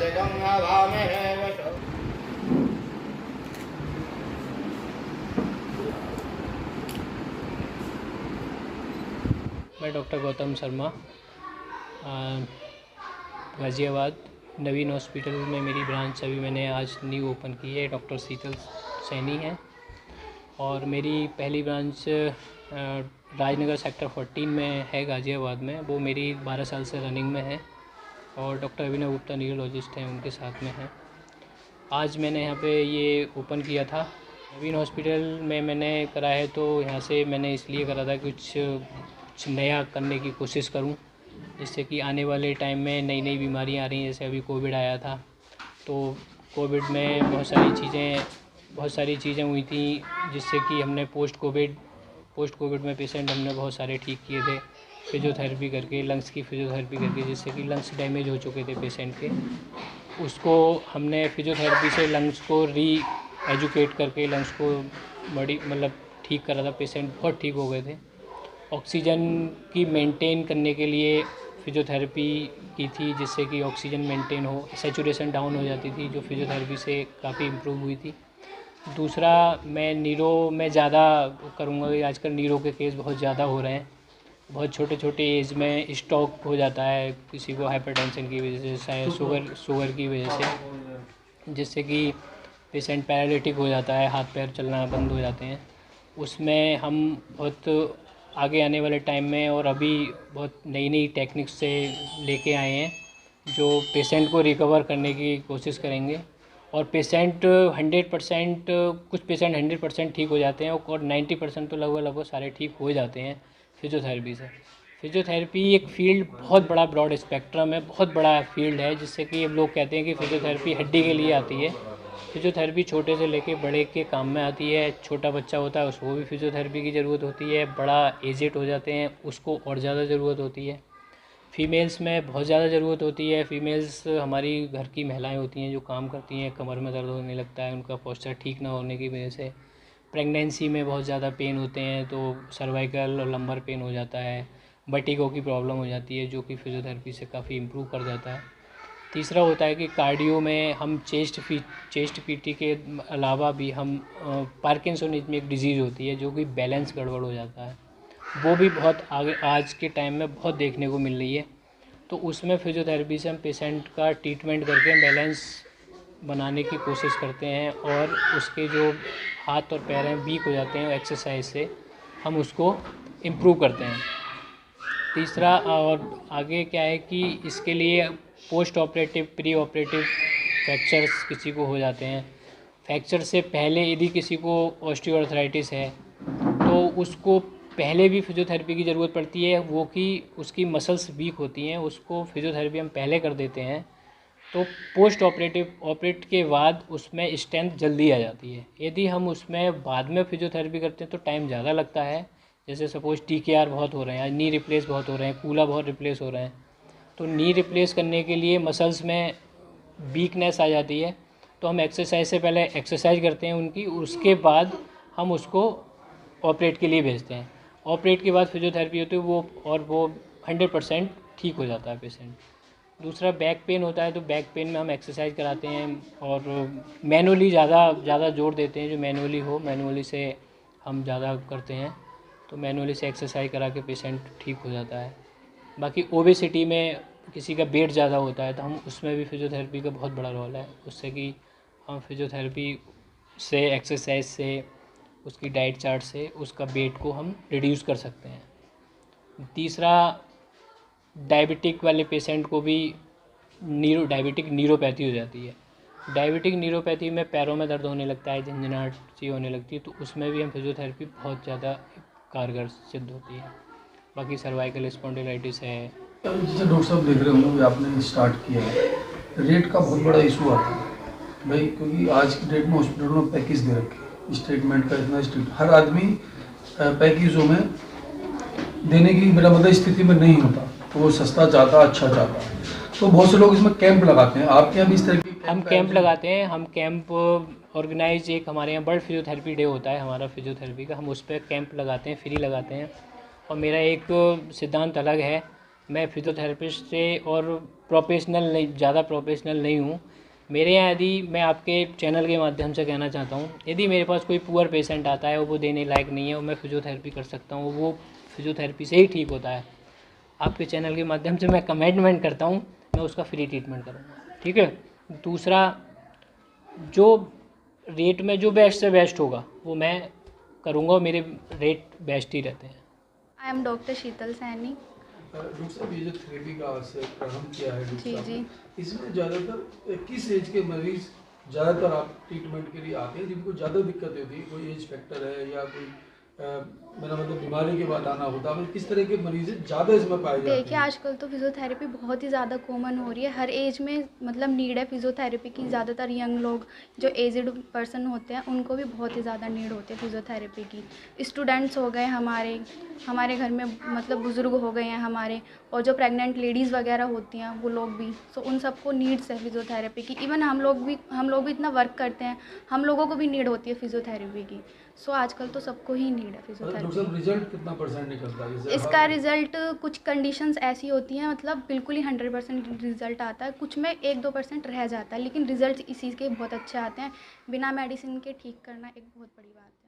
मैं डॉक्टर गौतम शर्मा, गाज़ियाबाद नवीन हॉस्पिटल में मेरी ब्रांच अभी मैंने आज न्यू ओपन की है। डॉक्टर शीतल सैनी है और मेरी पहली ब्रांच राजनगर सेक्टर 14 में है गाज़ियाबाद में। वो मेरी 12 साल से रनिंग में है और डॉक्टर अभिनव गुप्ता न्यूरोलॉजिस्ट हैं, उनके साथ में है। आज मैंने यहाँ पे ये ओपन किया था। नवीन हॉस्पिटल में मैंने करा है तो यहाँ से मैंने इसलिए करा था कुछ नया करने की कोशिश करूं, जिससे कि आने वाले टाइम में नई नई बीमारियां आ रही हैं। जैसे अभी कोविड आया था तो कोविड में बहुत सारी चीज़ें हुई थी, जिससे कि हमने पोस्ट कोविड में पेशेंट हमने बहुत सारे ठीक किए थे फिजियोथेरेपी करके, लंग्स की फिजियोथेरेपी करके, जिससे कि लंग्स डैमेज हो चुके थे पेशेंट के। उसको हमने फिजियोथेरेपी से लंग्स को री एजुकेट करके लंग्स को बड़ी ठीक करा था। पेशेंट बहुत ठीक हो गए थे। ऑक्सीजन की मेंटेन करने के लिए फिजियोथेरेपी की थी, जिससे कि ऑक्सीजन मेंटेन हो, सैचुरेशन डाउन हो जाती थी, जो फिजियोथेरेपी से काफ़ी इम्प्रूव हुई थी। दूसरा, मैं नीरो में ज़्यादा करूँगा कि आजकल नीरो के केस बहुत ज़्यादा हो रहे हैं। बहुत छोटे छोटे एज में स्ट्रोक हो जाता है किसी को, हाइपरटेंशन की वजह से, शुगर की वजह से, जिससे कि पेशेंट पैरालिटिक हो जाता है, हाथ पैर चलना बंद हो जाते हैं। उसमें हम बहुत आगे आने वाले टाइम में और अभी बहुत नई नई टेक्निक्स से लेके आए हैं, जो पेशेंट को रिकवर करने की कोशिश करेंगे। और पेशेंट 100%, कुछ पेशेंट 100% ठीक हो जाते हैं और 90% तो लगभग सारे ठीक हो जाते हैं फिजियोथेरेपी से। फिजियोथेरेपी एक फील्ड बहुत बड़ा, ब्रॉड स्पेक्ट्रम है, बहुत बड़ा फील्ड है, जिससे कि लोग कहते हैं कि फिजियोथेरेपी हड्डी के लिए आती है। फिजियोथेरेपी छोटे से लेके बड़े के काम में आती है। छोटा बच्चा होता है उसको भी फिजियोथेरेपी की ज़रूरत होती है, बड़ा एजेड हो जाते हैं उसको और ज़्यादा ज़रूरत होती है। फ़ीमेल्स में बहुत ज़्यादा ज़रूरत होती है। फ़ीमेल्स हमारी घर की महिलाएं होती हैं जो काम करती हैं, कमर में दर्द होने लगता है उनका पोस्चर ठीक ना होने की वजह से। प्रेगनेंसी में बहुत ज़्यादा पेन होते हैं तो सर्वाइकल और लंबर पेन हो जाता है। बटिको की प्रॉब्लम हो जाती है, जो कि फिजियोथेरेपी से काफ़ी इम्प्रूव कर जाता है। तीसरा होता है कि कार्डियो में हम चेस्ट पीटी के अलावा भी हम पार्किंसोनिज़्म एक डिज़ीज़ होती है जो कि बैलेंस गड़बड़ हो जाता है, वो भी बहुत आगे आज के टाइम में बहुत देखने को मिल रही है। तो उसमें फिजियोथेरेपी से हम पेशेंट का ट्रीटमेंट करके बैलेंस बनाने की कोशिश करते हैं और उसके जो हाथ और पैर हैं वीक हो जाते हैं, एक्सरसाइज से हम उसको इम्प्रूव करते हैं। तीसरा और आगे क्या है कि इसके लिए post operative, pre operative fractures किसी को हो जाते हैं। फ्रैक्चर से पहले यदि किसी को ऑस्टियोआर्थराइटिस है तो उसको पहले भी फिजियोथेरेपी की ज़रूरत पड़ती है, वो कि उसकी मसल्स वीक होती हैं, उसको फिजियोथेरेपी हम पहले कर देते हैं तो पोस्ट ऑपरेट के बाद उसमें स्ट्रेंथ जल्दी आ जाती है। यदि हम उसमें बाद में फिजियोथेरेपी करते हैं तो टाइम ज़्यादा लगता है। जैसे सपोज TKR बहुत हो रहे हैं, नी रिप्लेस बहुत हो रहे हैं, कूला बहुत रिप्लेस हो रहे हैं, तो नी रिप्लेस करने के लिए मसल्स में वीकनेस आ जाती है, तो हम एक्सरसाइज से पहले एक्सरसाइज करते हैं उनकी, उसके बाद हम उसको ऑपरेट के लिए भेजते हैं। ऑपरेट के बाद फिजियोथेरेपी होती है वो 100% ठीक हो जाता है पेशेंट। दूसरा, बैक पेन होता है तो बैक पेन में हम एक्सरसाइज कराते हैं और मैनुअली ज़्यादा जोर देते हैं, जो मैनुअली से हम ज़्यादा करते हैं, तो मैनुअली से एक्सरसाइज करा के पेशेंट ठीक हो जाता है। बाकी ओबेसिटी में किसी का वेट ज़्यादा होता है तो हम उसमें भी फिजियोथेरेपी का बहुत बड़ा रोल है, उससे कि हम फिजियोथेरेपी से, एक्सरसाइज से, उसकी डाइट चार्ट से उसका वेट को हम रिड्यूस कर सकते हैं। तीसरा, डायबिटिक वाले पेशेंट को भी डायबिटिक न्यूरोपैथी हो जाती है। डायबिटिक न्यूरोपैथी में पैरों में दर्द होने लगता है, झंझनाहट सी होने लगती है, तो उसमें भी हम फिजियोथेरेपी बहुत ज़्यादा कारगर सिद्ध होती है। बाकी सर्वाइकल स्पॉन्डिलाइटिस है। जैसे डॉक्टर साहब देख रहे होंगे, आपने स्टार्ट किया है, रेट का बहुत बड़ा इशू आता है भाई, क्योंकि आज की डेट में हॉस्पिटलों में पैकेज दे रखे हैं, इस ट्रीटमेंट का इतना स्ट्रिक्ट, हर आदमी पैकेजों में देने की मेरा मतलब स्थिति में नहीं होता, तो वो सस्ता चाहता, अच्छा चाहता, तो बहुत से लोग इसमें कैंप लगाते हैं। आपके यहाँ भी इस तरह की हम कैंप लगाते हैं। हम कैंप ऑर्गेनाइज, एक हमारे यहाँ वर्ल्ड फिजियोथेरेपी डे होता है हमारा फिजियोथेरेपी का, हम उस पर कैंप लगाते हैं, फ्री लगाते हैं। और मेरा एक सिद्धांत अलग है मैं फिजियोथेरेपिस्ट से और प्रोफेशनल नहीं, ज़्यादा प्रोफेशनल नहीं हूँ। मेरे यहाँ यदि मैं आपके चैनल के माध्यम से कहना चाहता हूँ, यदि मेरे पास कोई पुअर पेशेंट आता है और वो देने लायक नहीं है और मैं फिजियोथेरेपी कर सकता हूँ, वो फिजियोथेरेपी से ही ठीक होता है, आपके चैनल के माध्यम से मैं कमिटमेंट करता हूँ, मैं उसका फ्री ट्रीटमेंट करूँगा। ठीक है। दूसरा, जो रेट में जो बेस्ट से बेस्ट होगा वो मैं करूँगा, मेरे रेट बेस्ट ही रहते हैं। I am doctor Sheetal Saini. Doctor साहब, ये जो थेरेपी का से प्रारंभ किया है डॉक्टर जी साहब, जी। इसमें ज़्यादातर किस एज के मरीज ज़्यादातर आप ट्रीटमेंट के लिए आते हैं, जिनको ज़्यादा दिक्कत होती है? कोई एज फैक्टर है या कोई मेरा मतलब बीमारी के बाद आना होता है? किस तरह के मरीज ज़्यादा इसमें पाए जाते देखिए, हैं? आजकल तो फिज़ियोथेरेपी बहुत ही ज़्यादा कॉमन हो रही है, हर एज में मतलब नीड है फिज़ियोथेरेपी की। ज़्यादातर यंग लोग जो एजड पर्सन होते हैं उनको भी बहुत ही ज़्यादा नीड होती है फिज़ियोथेरेपी की। स्टूडेंट्स हो गए हमारे घर में, मतलब बुज़ुर्ग हो गए हैं हमारे, और जो प्रेग्नेंट लेडीज़ वगैरह होती हैं वो लोग भी, सो उन सबको नीड्स है फिज़ियोथेरेपी की। इवन हम लोग भी इतना वर्क करते हैं, हम लोगों को भी नीड होती है फिज़ियोथेरेपी की। सो आजकल तो सबको ही नीड है डॉक्टर फिज़ियोथेरेपी। साहब, रिजल्ट कितना परसेंट निकलता है? जैसे इसका रिज़ल्ट कुछ कंडीशंस ऐसी होती हैं, मतलब बिल्कुल ही 100% रिज़ल्ट आता है, कुछ में 1-2% रह जाता है, लेकिन रिज़ल्ट इसी के बहुत अच्छे आते हैं। बिना मेडिसिन के ठीक करना एक बहुत बड़ी बात है।